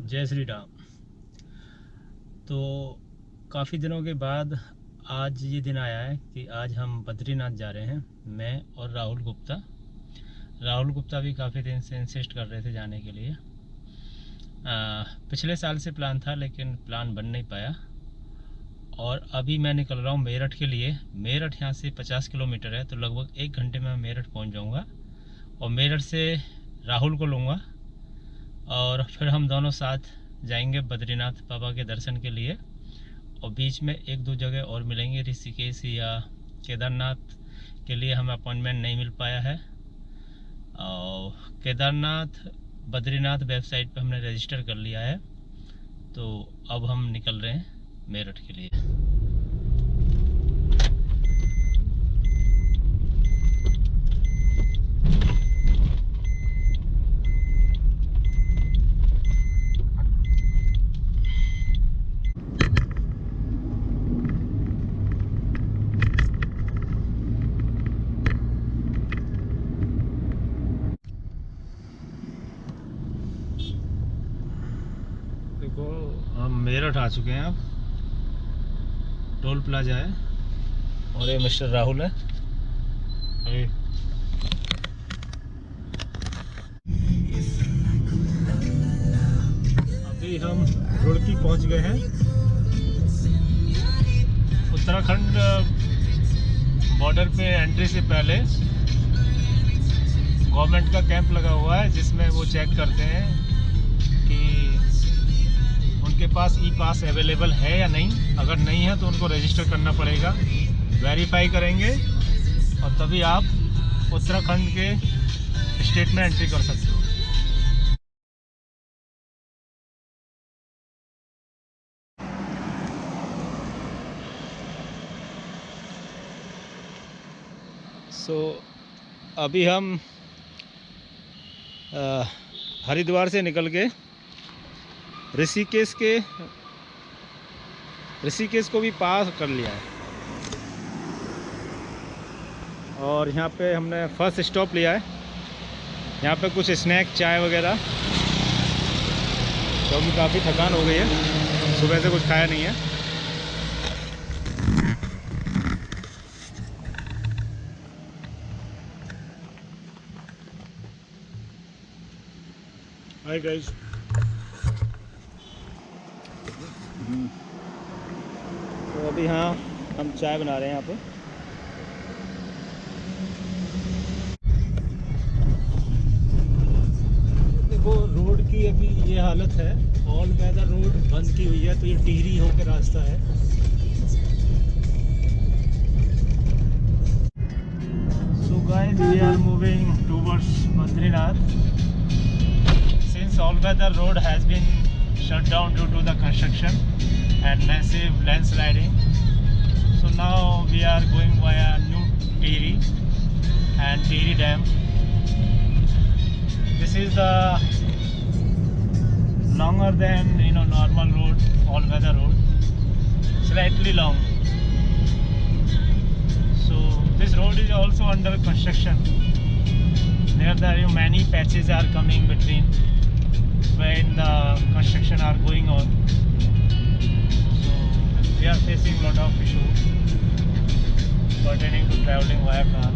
जय श्री राम। तो काफ़ी दिनों के बाद आज ये दिन आया है कि आज हम बद्रीनाथ जा रहे हैं, मैं और राहुल गुप्ता भी काफ़ी दिन से इंसिस्ट कर रहे थे जाने के लिए। पिछले साल से प्लान था लेकिन प्लान बन नहीं पाया और अभी मैं निकल रहा हूँ मेरठ के लिए। मेरठ यहाँ से 50 किलोमीटर है, तो लगभग 1 घंटे में मैं मेरठ पहुँच जाऊँगा और मेरठ से राहुल को लूँगा और फिर हम दोनों साथ जाएंगे बद्रीनाथ बाबा के दर्शन के लिए। और बीच में एक दो जगह और मिलेंगे, ऋषिकेश या केदारनाथ के लिए हमें अपॉइंटमेंट नहीं मिल पाया है। और केदारनाथ बद्रीनाथ वेबसाइट पे हमने रजिस्टर कर लिया है, तो अब हम निकल रहे हैं मेरठ के लिए। देखो हम मेरठ आ चुके हैं, अब टोल प्लाजा है और ये मिस्टर राहुल है। अभी हम रुड़की पहुंच गए हैं। उत्तराखंड बॉर्डर पे एंट्री से पहले गवर्नमेंट का कैंप लगा हुआ है जिसमें वो चेक करते हैं कि उनके पास ई पास अवेलेबल है या नहीं। अगर नहीं है तो उनको रजिस्टर करना पड़ेगा, वेरीफाई करेंगे और तभी आप उत्तराखंड के स्टेट में एंट्री कर सकते हो। अभी हम हरिद्वार से निकल के ऋषिकेश को भी पास कर लिया है और यहाँ पे हमने फर्स्ट स्टॉप लिया है। यहाँ पे कुछ स्नैक चाय वगैरह, क्योंकि काफ़ी थकान हो गई है, सुबह से कुछ खाया नहीं है। Hi guys. तो अभी हाँ हम चाय बना रहे हैं यहाँ पे। देखो रोड की अभी ये हालत है, ऑल वेदर रोड बंद की हुई है, तो ये टिहरी होकर रास्ता है। So guys we are moving towards Badrinath. Since all weather road has been shut down due to the construction and massive landsliding, so now we are going via New Tehri and Tehri Dam. This is the longer than normal road, all weather road, slightly long. So this road is also under construction. There are many patches are coming between when the construction are going on, so we are facing a lot of issues pertaining to traveling via car.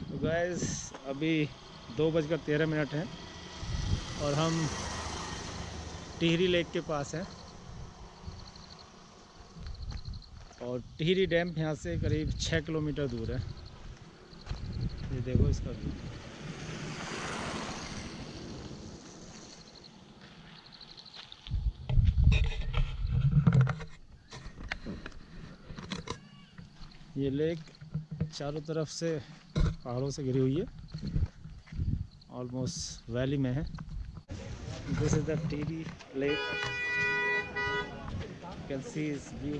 तो guys अभी 2:13 है और हम Tehri lake के पास है और Tehri dam यहाँ से करीब 6 किलोमीटर दूर है। ये देखो इसका व्यू। ये लेक चारों तरफ से पहाड़ों से घिरी हुई है, ऑलमोस्ट वैली में है। This is the Tehri lake. You can see its view.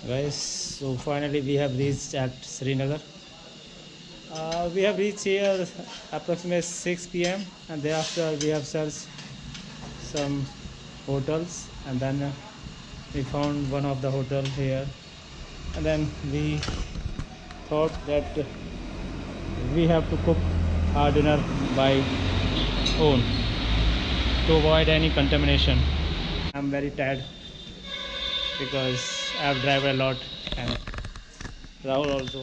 Guys, so finally we have reached at Srinagar. We have reached here approximately 6 p.m. and thereafter we have searched some hotels, and then we found one of the hotel here, and then we thought that we have to cook our dinner by own to avoid any contamination. I'm very tired because I have driven a lot, and Rahul also.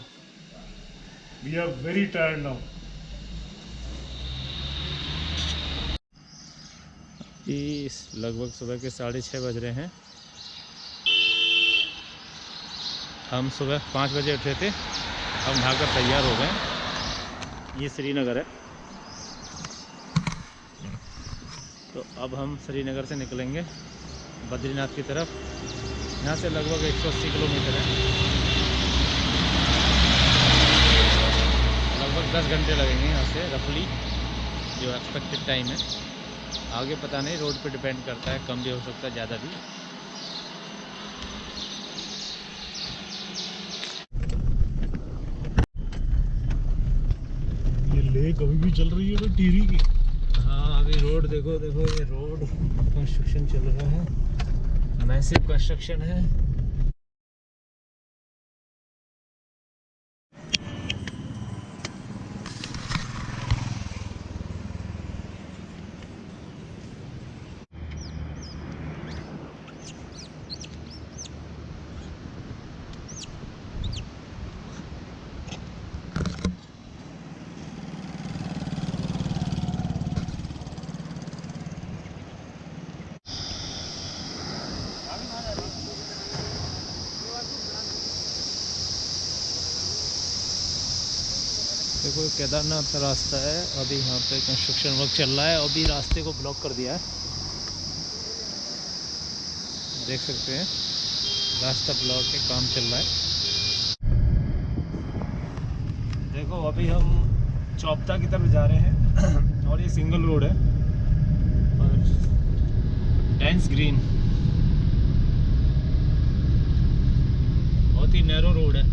We are very tired now. इस लगभग सुबह के 6:30 बज रहे हैं। हम सुबह 5 बजे उठे थे, हम नहाकर तैयार हो गए। ये श्रीनगर है, तो अब हम श्रीनगर से निकलेंगे बद्रीनाथ की तरफ। यहाँ से लगभग 180 किलोमीटर है, लगभग 10 घंटे लगेंगे यहाँ से रफली, जो एक्सपेक्टेड टाइम है। आगे पता नहीं, रोड पे डिपेंड करता है, कम भी हो सकता है, ज़्यादा भी। ये लेक अभी भी चल रही है तो टीरी की। हाँ, अभी रोड देखो, ये रोड कंस्ट्रक्शन चल रहा है, मैसिव कंस्ट्रक्शन है। देखो, केदारनाथ का रास्ता है, अभी यहाँ पे कंस्ट्रक्शन वर्क चल रहा है, अभी रास्ते को ब्लॉक कर दिया है, देख सकते हैं, रास्ता ब्लॉक है, काम चल रहा है। देखो, अभी हम चौपता की तरफ जा रहे हैं और ये सिंगल रोड है और डेंस ग्रीन, बहुत ही नैरो रोड है।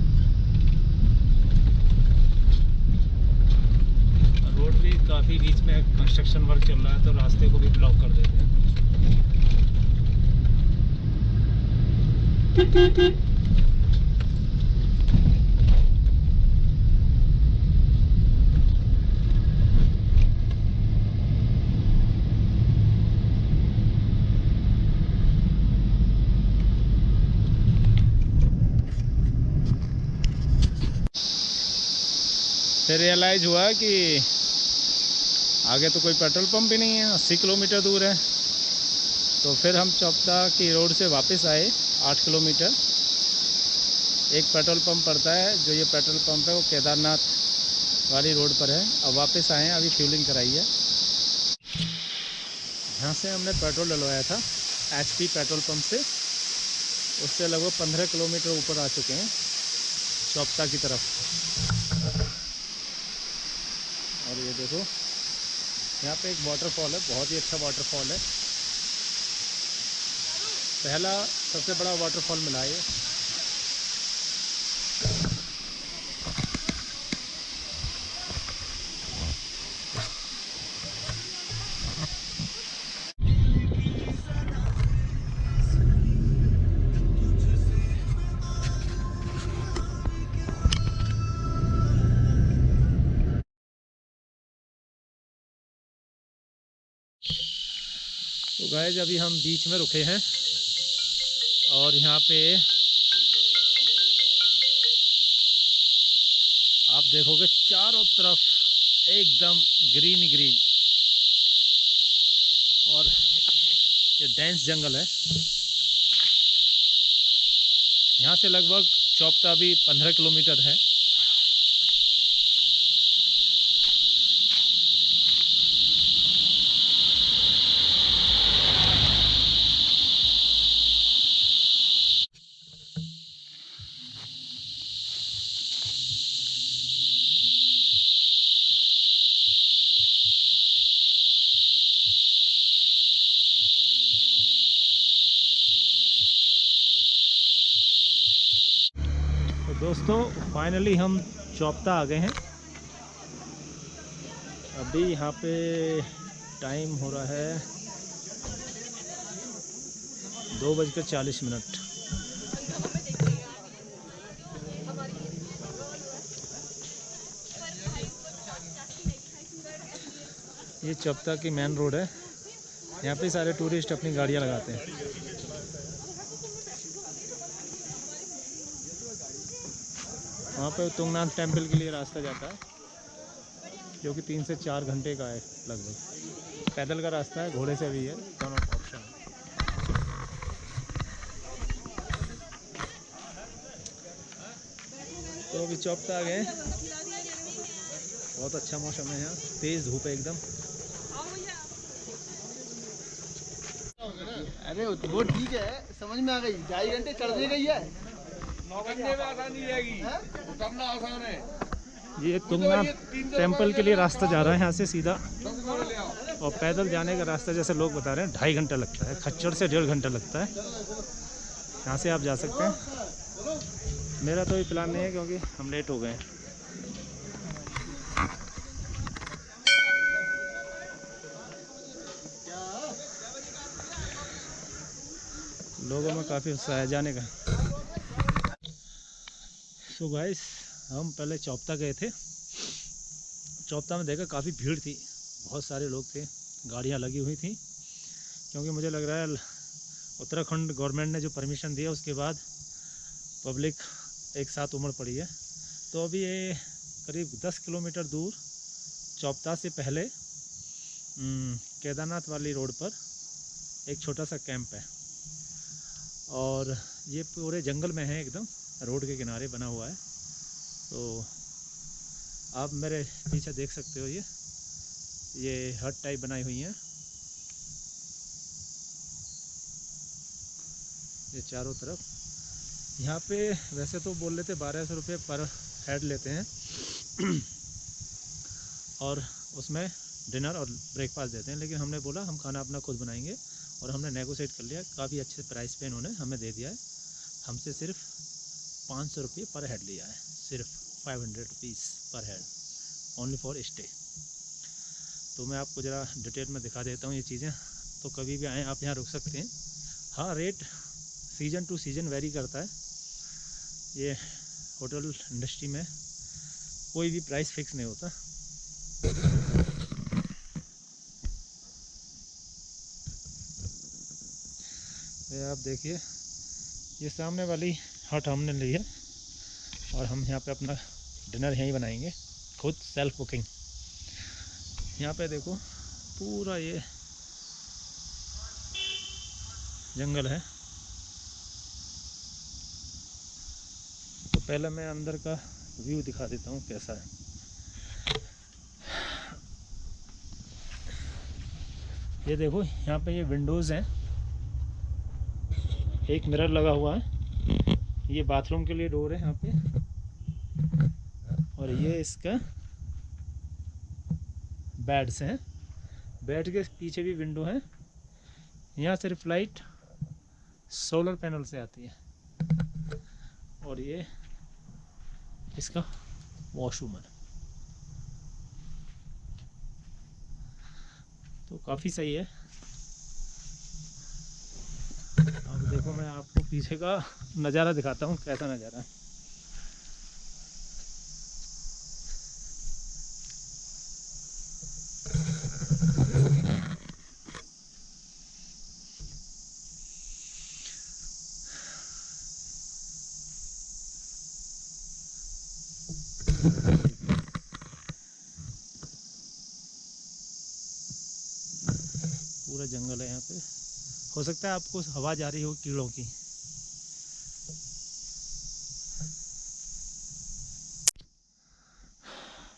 रोड भी काफ़ी बीच में कंस्ट्रक्शन वर्क चल रहा है, तो रास्ते को भी ब्लॉक कर देते हैं। फिर रियलाइज़ हुआ कि आगे तो कोई पेट्रोल पंप भी नहीं है, 80 किलोमीटर दूर है। तो फिर हम चौपता की रोड से वापस आए 8 किलोमीटर। एक पेट्रोल पंप पड़ता है, जो ये पेट्रोल पंप है वो केदारनाथ वाली रोड पर है। अब वापस आए हैं, अभी फ्यूलिंग कराई है। यहाँ से हमने पेट्रोल डलवाया था HP पेट्रोल पंप से, उससे लगभग 15 किलोमीटर ऊपर आ चुके हैं चौपता की तरफ। और ये देखो, यहाँ पे एक वाटरफॉल है, बहुत ही अच्छा वाटरफॉल है, पहला सबसे बड़ा वाटरफॉल मिला है ये। तो गाइस, अभी हम बीच में रुके हैं और यहाँ पे आप देखोगे चारों तरफ एकदम ग्रीन ग्रीन, और ये डेंस जंगल है। यहाँ से लगभग चौपता भी 15 किलोमीटर है। दोस्तों फाइनली हम चौपता आ गए हैं। अभी यहाँ पे टाइम हो रहा है 2:40। ये चौपता की मेन रोड है। यहाँ पे सारे टूरिस्ट अपनी गाड़ियाँ लगाते हैं। वहाँ पे तुंगनाथ टेम्पल के लिए रास्ता जाता है, जो कि 3 से 4 घंटे का है लगभग। पैदल का रास्ता है, घोड़े से भी है, दोनों ऑप्शन है। तो अभी चौपता आ गए। बहुत अच्छा मौसम है यहाँ, तेज़ धूप है एकदम। अरे वो ठीक है, समझ में आ गई। 2.5 घंटे चढ़ने गई है, 9 घंटे में आसानी रहेगी, उतरना आसान है। ये तुंगनाथ टेम्पल के लिए रास्ता जा रहा है यहाँ से सीधा, और पैदल जाने का रास्ता जैसे लोग बता रहे हैं 2.5 घंटा लगता है। खच्चर से 1.5 घंटा लगता है। यहाँ से आप जा सकते हैं। मेरा तो ये प्लान नहीं है क्योंकि हम लेट हो गए हैं। लोगों में काफ़ी उत्साह है जाने का। सो गाइस, हम पहले चौपता गए थे। चौपता में देखा काफ़ी भीड़ थी, बहुत सारे लोग थे, गाड़ियाँ लगी हुई थी। क्योंकि मुझे लग रहा है उत्तराखंड गवर्नमेंट ने जो परमिशन दिया उसके बाद पब्लिक एक साथ उमड़ पड़ी है। तो अभी ये करीब 10 किलोमीटर दूर चौपता से पहले केदारनाथ वाली रोड पर एक छोटा सा कैंप है, और ये पूरे जंगल में है, एकदम रोड के किनारे बना हुआ है। तो आप मेरे पीछे देख सकते हो, ये हट टाइप बनाई हुई हैं, ये चारों तरफ। यहाँ पे वैसे तो बोल रहे थे 1200 रुपये पर हेड लेते हैं और उसमें डिनर और ब्रेकफास्ट देते हैं, लेकिन हमने बोला हम खाना अपना खुद बनाएंगे, और हमने नेगोशिएट कर लिया। काफ़ी अच्छे प्राइस पे इन्होंने हमें दे दिया है। हमसे सिर्फ 500 रुपये पर हेड लिया है, सिर्फ 500 रुपीज़ पर हेड, ओनली फॉर स्टे। तो मैं आपको ज़रा डिटेल में दिखा देता हूँ ये चीज़ें। तो कभी भी आएँ आप यहाँ रुक सकते हैं। हाँ, rate season two season very करता है। ये होटल इंडस्ट्री में कोई भी प्राइस फिक्स नहीं होता। ये आप देखिए, ये सामने वाली हट हमने ली है, और हम यहाँ पे अपना डिनर यहीं बनाएंगे, खुद सेल्फ कुकिंग। यहाँ पे देखो पूरा ये जंगल है। तो पहले मैं अंदर का व्यू दिखा देता हूँ कैसा है। ये देखो यहाँ पे ये विंडोज़ हैं, एक मिरर लगा हुआ है, ये बाथरूम के लिए डोर है यहाँ पे, और ये इसका बेड्स हैं। बेड के पीछे भी विंडो है। यहाँ सिर्फ लाइट सोलर पैनल से आती है, और ये इसका वॉशरूम है। तो काफ़ी सही है। अब देखो मैं आपको पीछे का नज़ारा दिखाता हूँ, कैसा नज़ारा है। पूरा जंगल है यहाँ पे। हो सकता है आपको आवाज़ आ रही हो कीड़ों की।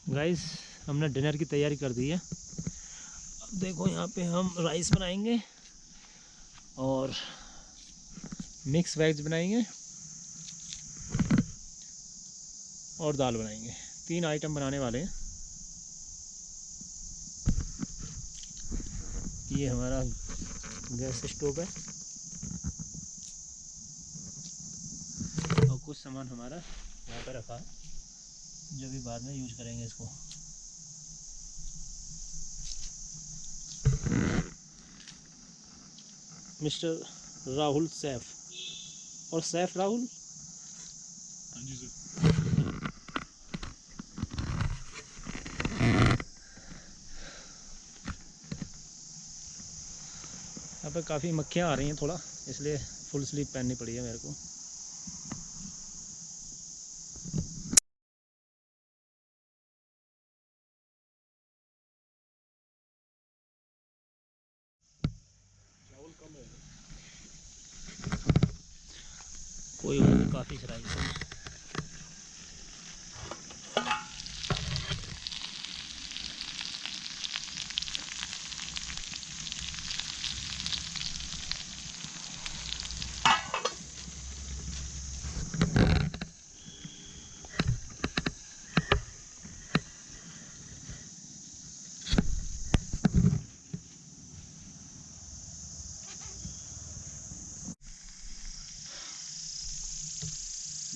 गाइस, हमने डिनर की तैयारी कर दी है। अब देखो यहाँ पे हम राइस बनाएंगे और मिक्स वेज बनाएंगे और दाल बनाएंगे। 3 आइटम बनाने वाले हैं। ये हमारा गैस स्टोव है, और कुछ सामान हमारा यहाँ पे रखा है, जो भी बाद में यूज करेंगे इसको। मिस्टर राहुल सैफ और सैफ राहुल। हाँ जी सर। यहाँ पे काफ़ी मक्खियाँ आ रही हैं थोड़ा, इसलिए फुल स्लीव पहननी पड़ी है मेरे को। कोई और भी काफ़ी चलाई है।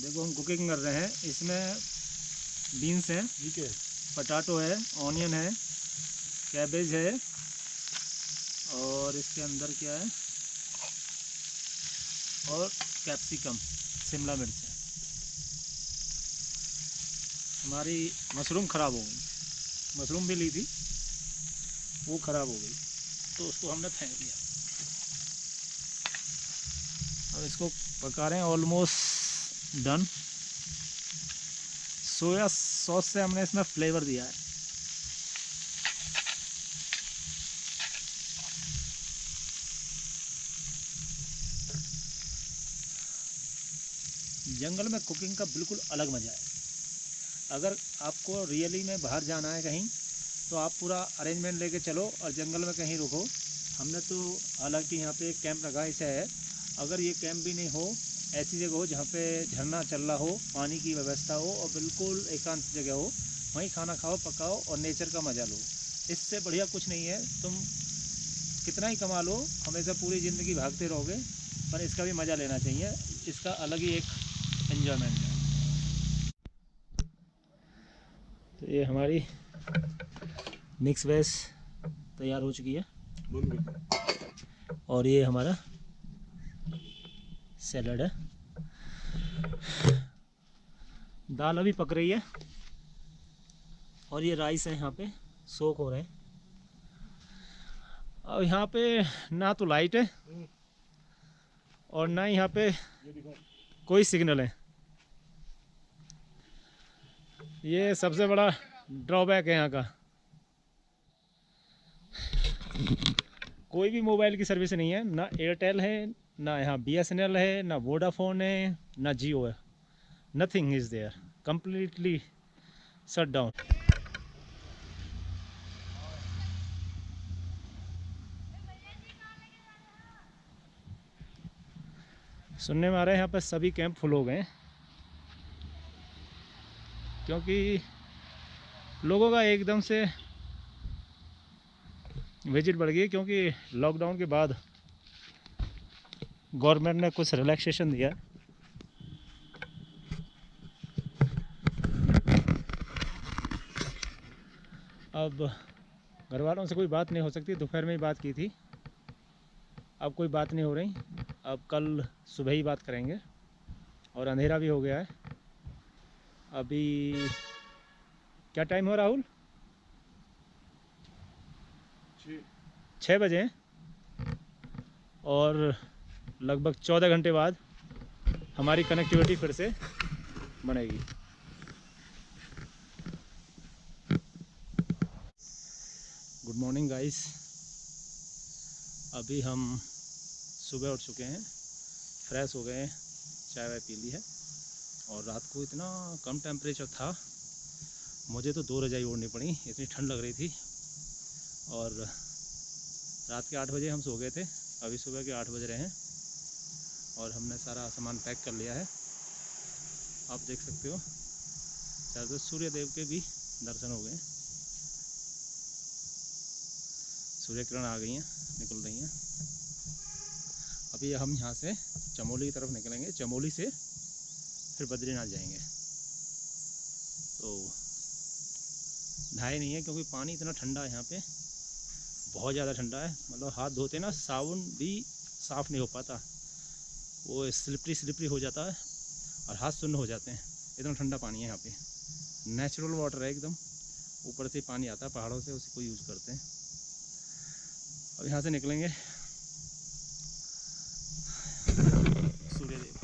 देखो हम कुकिंग कर रहे हैं, इसमें बीन्स हैं, ठीक है। पटाटो है, ऑनियन है, कैबेज है, और इसके अंदर क्या है, और कैप्सिकम, शिमला मिर्च है। हमारी मशरूम ख़राब हो गई, मशरूम भी ली थी, वो ख़राब हो गई, तो उसको हमने फेंक दिया। अब इसको पका रहे हैं, ऑलमोस्ट डन। सोया सॉस से हमने इसमें फ्लेवर दिया है। जंगल में कुकिंग का बिल्कुल अलग मज़ा है। अगर आपको रियली में बाहर जाना है कहीं, तो आप पूरा अरेंजमेंट लेके चलो और जंगल में कहीं रुको। हमने तो हालांकि यहाँ पे एक कैंप रखा ऐसा है, अगर ये कैंप भी नहीं हो, ऐसी जगह हो जहाँ पे झरना चल रहा हो, पानी की व्यवस्था हो और बिल्कुल एकांत जगह हो, वहीं खाना खाओ, पकाओ और नेचर का मज़ा लो। इससे बढ़िया कुछ नहीं है। तुम कितना ही कमा लो, हमेशा पूरी ज़िंदगी भागते रहोगे, पर इसका भी मज़ा लेना चाहिए। इसका अलग ही एक एन्जॉयमेंट है। तो ये हमारी मिक्स वेज तैयार हो चुकी है, और ये हमारा सैलड है। दाल अभी पक रही है, और ये राइस है यहाँ पे सोक हो रहे हैं। अब यहाँ पे ना तो लाइट है और ना यहाँ पे कोई सिग्नल है। ये सबसे बड़ा ड्रॉबैक है यहाँ का। कोई भी मोबाइल की सर्विस नहीं है, ना एयरटेल है, ना यहाँ BSNL है, ना वोडाफोन है, ना जियो है। Nothing is there, completely shut down। सुनने में आ रहा है यहाँ पर सभी कैंप फुल हो गए हैं, क्योंकि लोगों का एकदम से विजिट बढ़ गई, क्योंकि लॉकडाउन के बाद गवर्नमेंट ने कुछ रिलैक्सेशन दिया। अब घर वालों से कोई बात नहीं हो सकती, दोपहर में ही बात की थी, अब कोई बात नहीं हो रही। अब कल सुबह ही बात करेंगे, और अंधेरा भी हो गया है। अभी क्या टाइम हो राहुल? 6 बजे, और लगभग 14 घंटे बाद हमारी कनेक्टिविटी फिर से बनेगी। Good morning guys. अभी हम सुबह उठ चुके हैं, फ्रेश हो गए हैं, चाय वाय पी ली है, और रात को इतना कम टेम्परेचर था, मुझे तो 2 रजाई ओढ़नी पड़ी, इतनी ठंड लग रही थी। और रात के 8 बजे हम सो गए थे, अभी सुबह के 8 बज रहे हैं, और हमने सारा सामान पैक कर लिया है। आप देख सकते हो, चाहे सूर्य देव के भी दर्शन हो गए, सूर्य किरण आ गई हैं, निकल रही हैं। अभी हम यहाँ से चमोली की तरफ निकलेंगे, चमोली से फिर बद्रीनाथ जाएंगे। तो नहाए नहीं है क्योंकि पानी इतना ठंडा है यहाँ पे, बहुत ज़्यादा ठंडा है। मतलब हाथ धोते ना साबुन भी साफ़ नहीं हो पाता, वो स्लिपरी हो जाता है और हाथ सुन्न हो जाते हैं, इतना ठंडा पानी है यहाँ पे। नेचुरल वाटर है एकदम, ऊपर से पानी आता है पहाड़ों से, उसी को यूज़ करते हैं। अब यहाँ से निकलेंगे सूर्यदेव।